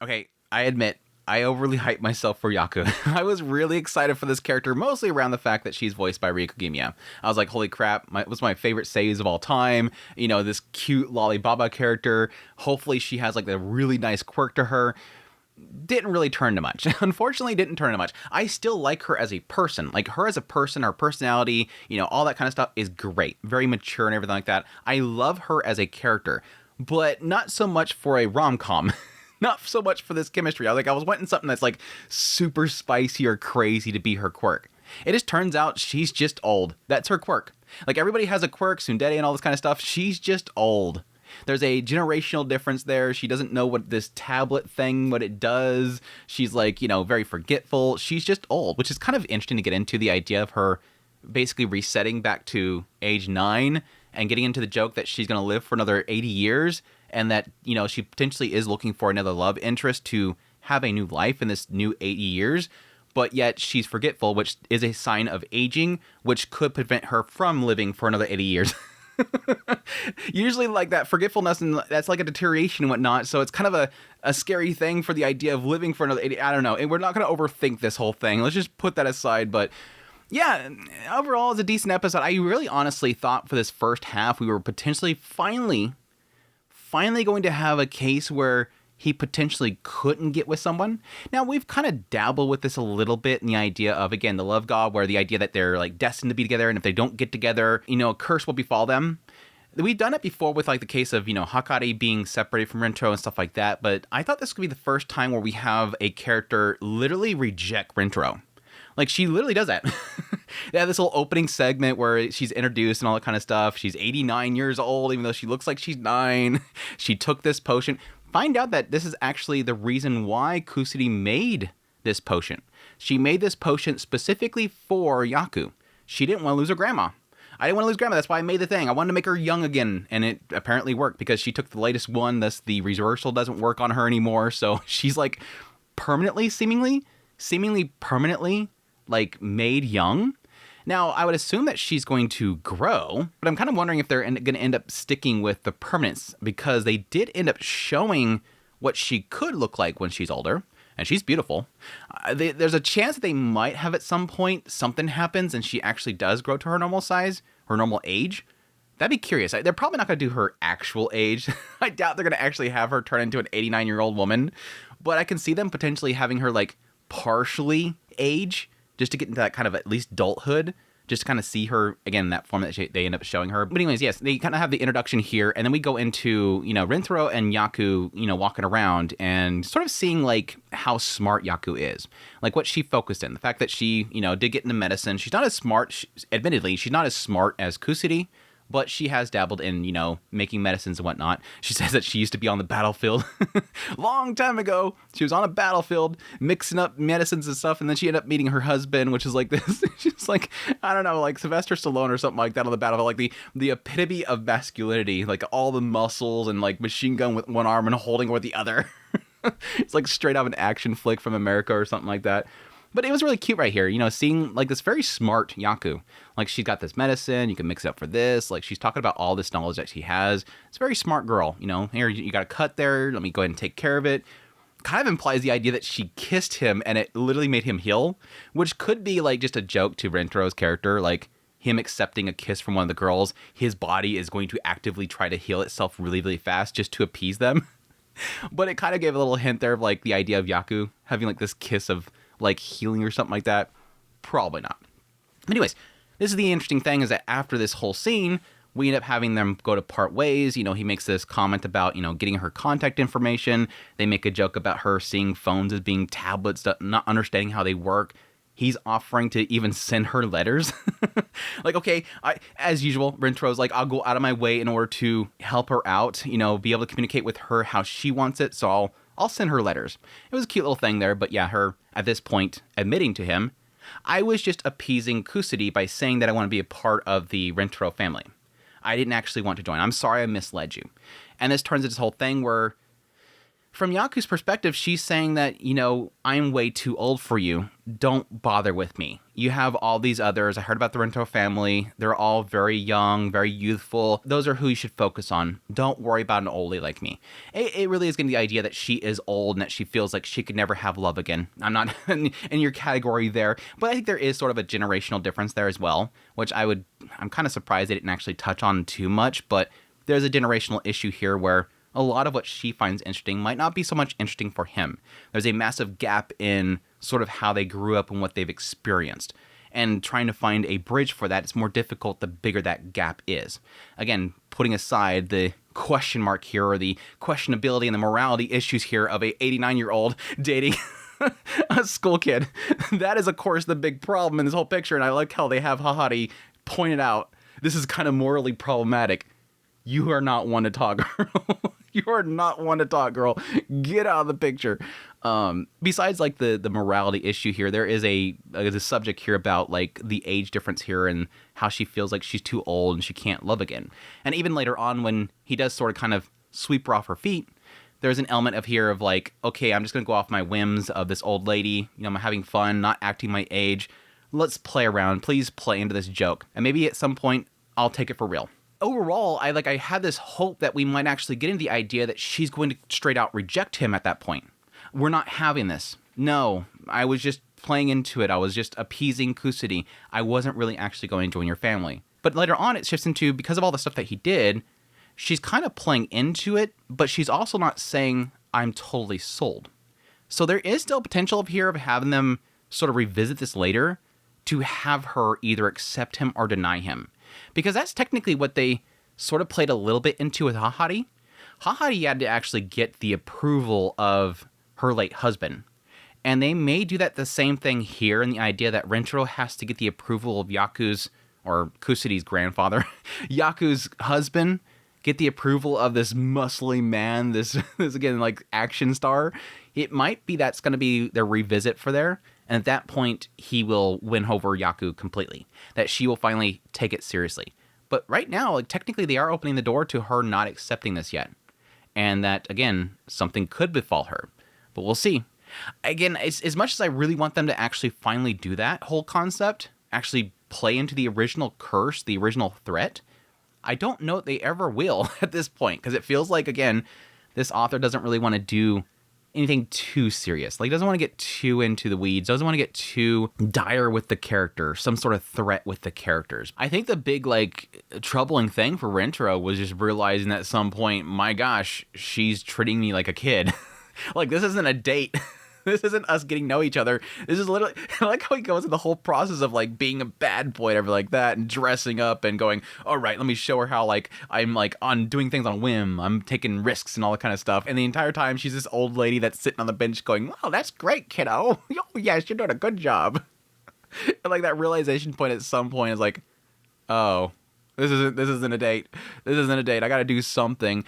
Okay, I admit, I overly hyped myself for Yaku. I was really excited for this character, mostly around the fact that she's voiced by Rika Gimiya. I was like, holy crap, it was my favorite seiyus of all time. You know, this cute Lollibaba character. Hopefully she has like a really nice quirk to her. Didn't really turn to much. Unfortunately, didn't turn to much. I still like her as a person. Like, her as a person, her personality, you know, all that kind of stuff is great. Very mature and everything like that. I love her as a character, but not so much for a rom-com. Not so much for this chemistry. I was wanting something that's like super spicy or crazy to be her quirk. It just turns out she's just old. That's her quirk. Like, everybody has a quirk, tsundere and all this kind of stuff. She's just old. There's a generational difference there. She doesn't know what this tablet thing, what it does. She's like, you know, very forgetful. She's just old, which is kind of interesting to get into, the idea of her basically resetting back to age 9 and getting into the joke that she's going to live for another 80 years. And that, you know, she potentially is looking for another love interest to have a new life in this new 80 years. But yet she's forgetful, which is a sign of aging, which could prevent her from living for another 80 years. Usually, like, that forgetfulness, and that's like a deterioration and whatnot. So it's kind of a scary thing for the idea of living for another 80. I don't know. And we're not going to overthink this whole thing. Let's just put that aside. But yeah, overall, it's a decent episode. I really honestly thought for this first half, we were potentially finally going to have a case where he potentially couldn't get with someone. Now, we've kind of dabbled with this a little bit in the idea of, again, the love god, where the idea that they're like destined to be together, and if they don't get together, you know, a curse will befall them. We've done it before with like the case of, you know, Hakari being separated from Rintaro and stuff like that, but I thought this could be the first time where we have a character literally reject Rintaro. Like, she literally does that. They have this little opening segment where she's introduced and all that kind of stuff. She's 89 years old, even though she looks like she's 9. She took this potion. Find out that this is actually the reason why Kusuri made this potion. She made this potion specifically for Yaku. She didn't want to lose her grandma. I didn't want to lose grandma. That's why I made the thing. I wanted to make her young again. And it apparently worked because she took the latest one. Thus, the reversal doesn't work on her anymore. So she's like permanently, seemingly permanently, like, made young. Now, I would assume that she's going to grow, but I'm kind of wondering if they're going to end up sticking with the permanence, because they did end up showing what she could look like when she's older, and she's beautiful. There's a chance that they might have at some point something happens and she actually does grow to her normal size, her normal age. That'd be curious. They're probably not going to do her actual age. I doubt they're going to actually have her turn into an 89-year-old woman, but I can see them potentially having her, like, partially age, just to get into that kind of at least adulthood, just to kind of see her, again, in that form that they end up showing her. But anyways, yes, they kind of have the introduction here, and then we go into, you know, Rintaro and Yaku, you know, walking around and sort of seeing, like, how smart Yaku is. Like, what she focused in. The fact that she, you know, did get into medicine. She's not as smart, admittedly, she's not as smart as Kusuri, but she has dabbled in, you know, making medicines and whatnot. She says that she used to be on the battlefield. Long time ago, she was on a battlefield mixing up medicines and stuff, and then she ended up meeting her husband, which is like this. She's like, I don't know, like Sylvester Stallone or something like that on the battlefield. Like the epitome of masculinity, like all the muscles and like machine gun with one arm and holding with the other. It's like straight out of an action flick from America or something like that. But it was really cute right here, you know, seeing like this very smart Yaku. Like, she's got this medicine, you can mix it up for this. Like, she's talking about all this knowledge that she has. It's a very smart girl, you know. Here, you got a cut there, let me go ahead and take care of it. Kind of implies the idea that she kissed him and it literally made him heal, which could be like just a joke to Rintaro's character, like him accepting a kiss from one of the girls. His body is going to actively try to heal itself really, really fast just to appease them. But it kind of gave a little hint there of like the idea of Yaku having like this kiss of like healing or something like that. Probably not. But anyways, this is the interesting thing, is that after this whole scene, we end up having them go to part ways. You know, he makes this comment about, you know, getting her contact information. They make a joke about her seeing phones as being tablets, not understanding how they work. He's offering to even send her letters. Like, okay, as usual, Rintaro's like, I'll go out of my way in order to help her out, you know, be able to communicate with her how she wants it. So I'll send her letters. It was a cute little thing there, but yeah, her at this point admitting to him, I was just appeasing Kusuri by saying that I want to be a part of the Rintaro family. I didn't actually want to join. I'm sorry I misled you. And this turns into this whole thing where From Yaku's perspective, she's saying that, I'm way too old for you. Don't bother with me. You have all these others. I heard about the Rento family. They're all very young, very youthful. Those are who you should focus on. Don't worry about an oldie like me. It really is getting the idea that she is old and that she feels like she could never have love again. I'm not in your category there, but I think there is sort of a generational difference there as well, which I'm kind of surprised they didn't actually touch on too much, but there's a generational issue here where a lot of what she finds interesting might not be so much interesting for him. There's a massive gap in sort of how they grew up and what they've experienced. And trying to find a bridge for that is more difficult the bigger that gap is. Again, putting aside the question mark here, or the questionability and the morality issues here of a 89-year-old dating a school kid. That is, of course, the big problem in this whole picture. And I like how they have Hahari pointed out, this is kind of morally problematic. You are not one to talk, girl. You are not one to talk, girl. Get out of the picture. Besides, like, the morality issue here, there is a subject here about, like, the age difference here and how she feels like she's too old and she can't love again. And even later on, when he does sort of kind of sweep her off her feet, there's an element of here of like, okay, I'm just going to go off my whims of this old lady. I'm having fun, not acting my age. Let's play around. Please play into this joke. And maybe at some point, I'll take it for real. Overall, I had this hope that we might actually get into the idea that she's going to straight out reject him at that point. We're not having this. No, I was just playing into it. I was just appeasing Kusuri. I wasn't really actually going to join your family. But later on, it shifts into, because of all the stuff that he did, she's kind of playing into it, but she's also not saying, I'm totally sold. So there is still potential of here of having them sort of revisit this later to have her either accept him or deny him. Because that's technically what they sort of played a little bit into with Hahari. Hahari had to actually get the approval of her late husband. And they may do that the same thing here in the idea that Rentaro has to get the approval of Yaku's, or Kusuri's grandfather, Yaku's husband, get the approval of this muscly man, this again, like, action star. It might be that's going to be their revisit for there. And at that point, he will win over Yaku completely. That she will finally take it seriously. But right now, like, technically, they are opening the door to her not accepting this yet. And that, again, something could befall her. But we'll see. Again, as much as I really want them to actually finally do that whole concept, actually play into the original curse, the original threat, I don't know if they ever will at this point. Because it feels like, again, this author doesn't really want to do anything too serious. Like, doesn't want to get too into the weeds, doesn't want to get too dire with the character, some sort of threat with the characters. I think the big, like, troubling thing for Rentaro was just realizing that at some point, my gosh, she's treating me like a kid. Like, this isn't a date. This isn't us getting to know each other. This is literally, I like how he goes through the whole process of, like, being a bad boy and everything like that, and dressing up and going, all right, let me show her how, like, I'm, like, on doing things on whim. I'm taking risks and all that kind of stuff. And the entire time, she's this old lady that's sitting on the bench going, oh, that's great, kiddo. Oh, yes, you're doing a good job. And, like, that realization point at some point is like, oh, this isn't a date. This isn't a date. I got to do something.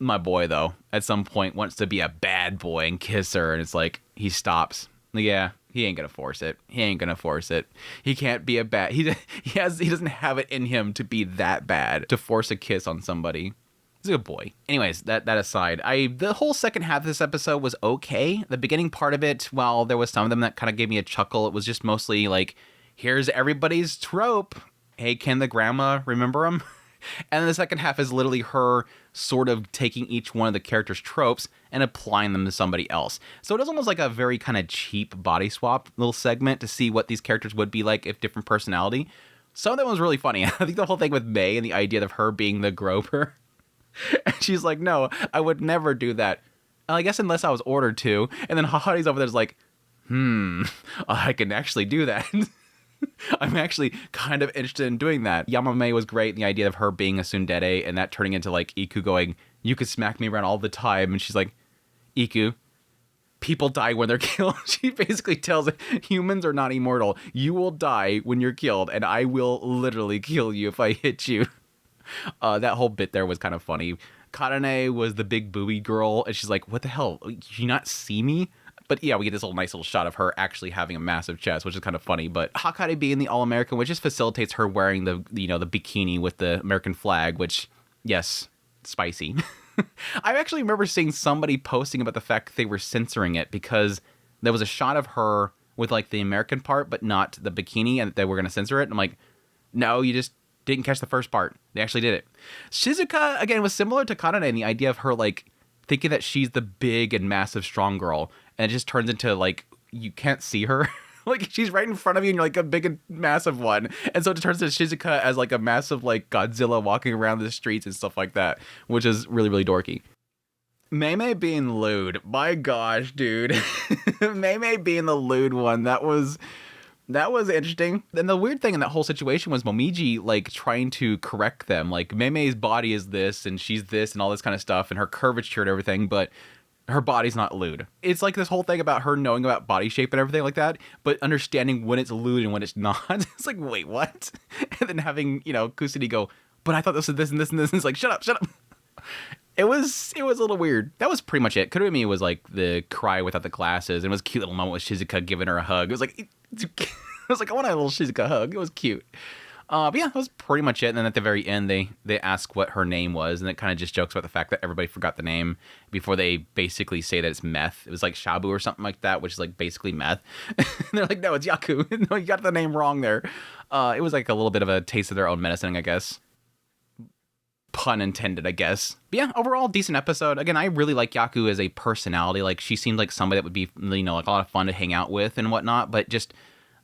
My boy, though, at some point wants to be a bad boy and kiss her, and it's like, he stops. Yeah, he ain't gonna force it. He ain't gonna force it. He can't be a bad. He doesn't have it in him to be that bad to force a kiss on somebody. He's a good boy. Anyways, that aside, the whole second half of this episode was okay. The beginning part of it, while there was some of them that kind of gave me a chuckle, it was just mostly like, here's everybody's trope. Hey, can the grandma remember him? And then the second half is literally her sort of taking each one of the characters' tropes and applying them to somebody else. So it is almost like a very kind of cheap body swap little segment to see what these characters would be like if different personality. Some of that was really funny. I think the whole thing with May and the idea of her being the groper. And she's like, no, I would never do that. I guess unless I was ordered to. And then Hahari's over there's like, I can actually do that. I'm actually kind of interested in doing that. Yamame was great, the idea of her being a tsundere and that turning into like Iku going, you could smack me around all the time. And she's like, Iku, people die when they're killed. She basically tells it, humans are not immortal. You will die when you're killed, and I will literally kill you if I hit you. That whole bit there was kind of funny. Karane was the big booby girl, and she's like, what the hell? Did you not see me? But yeah, we get this nice little shot of her actually having a massive chest, which is kind of funny. But Hakare being the All-American, which just facilitates her wearing the bikini with the American flag, which, yes, spicy. I actually remember seeing somebody posting about the fact that they were censoring it because there was a shot of her with like the American part, but not the bikini, and they were going to censor it. And I'm like, no, you just didn't catch the first part. They actually did it. Shizuka, again, was similar to Kanane in the idea of her like thinking that she's the big and massive strong girl, and it just turns into like, you can't see her. Like, she's right in front of you, and you're like a big and massive one. And so it turns to Shizuka as like a massive like Godzilla walking around the streets and stuff like that, which is really, really dorky. Mei being lewd. My gosh, dude. Mei being the lewd one. That was interesting. And the weird thing in that whole situation was Momiji like trying to correct them. Like, Mei's body is this and she's this and all this kind of stuff and her curvature and everything, but her body's not lewd. It's like this whole thing about her knowing about body shape and everything like that, but understanding when it's lewd and when it's not. It's like, wait, what? And then having, Kusini go, but I thought this was this and this and this. And it's like, shut up. It was a little weird. That was pretty much it. Kurumi was like the cry without the glasses, and it was a cute little moment with Shizuka giving her a hug. It was like, I was like, I want a little Shizuka hug. It was cute. But yeah, that was pretty much it. And then at the very end, they ask what her name was, and it kind of just jokes about the fact that everybody forgot the name before they basically say that it's meth. It was like Shabu or something like that, which is like basically meth. And they're like, no, it's Yaku. No, you got the name wrong there. It was like a little bit of a taste of their own medicine, I guess. Pun intended, I guess. But yeah, overall, decent episode. Again, I really like Yaku as a personality. Like, she seemed like somebody that would be, like a lot of fun to hang out with and whatnot. But just,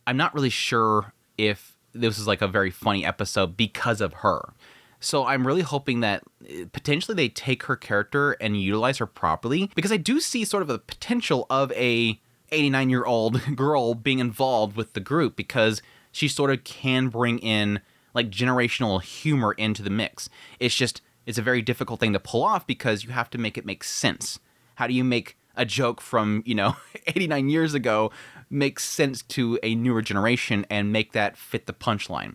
I'm not really sure if this is like a very funny episode because of her. So I'm really hoping that potentially they take her character and utilize her properly, because I do see sort of the potential of a 89-year-old girl being involved with the group, because she sort of can bring in like generational humor into the mix. It's a very difficult thing to pull off because you have to make it make sense. How do you make a joke from, 89 years ago make sense to a newer generation and make that fit the punchline?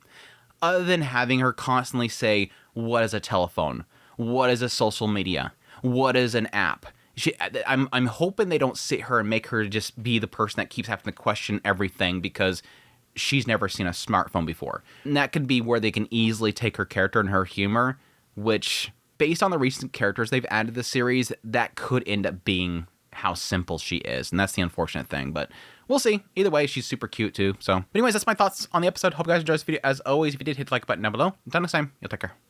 Other than having her constantly say, what is a telephone? What is a social media? What is an app? I'm hoping they don't sit her and make her just be the person that keeps having to question everything because she's never seen a smartphone before. And that could be where they can easily take her character and her humor, which, based on the recent characters they've added to the series, that could end up being how simple she is. And that's the unfortunate thing, but we'll see. Either way, she's super cute too. So anyways, that's my thoughts on the episode. Hope you guys enjoyed this video. As always, if you did, hit the like button down below. Until next time, you'll take care.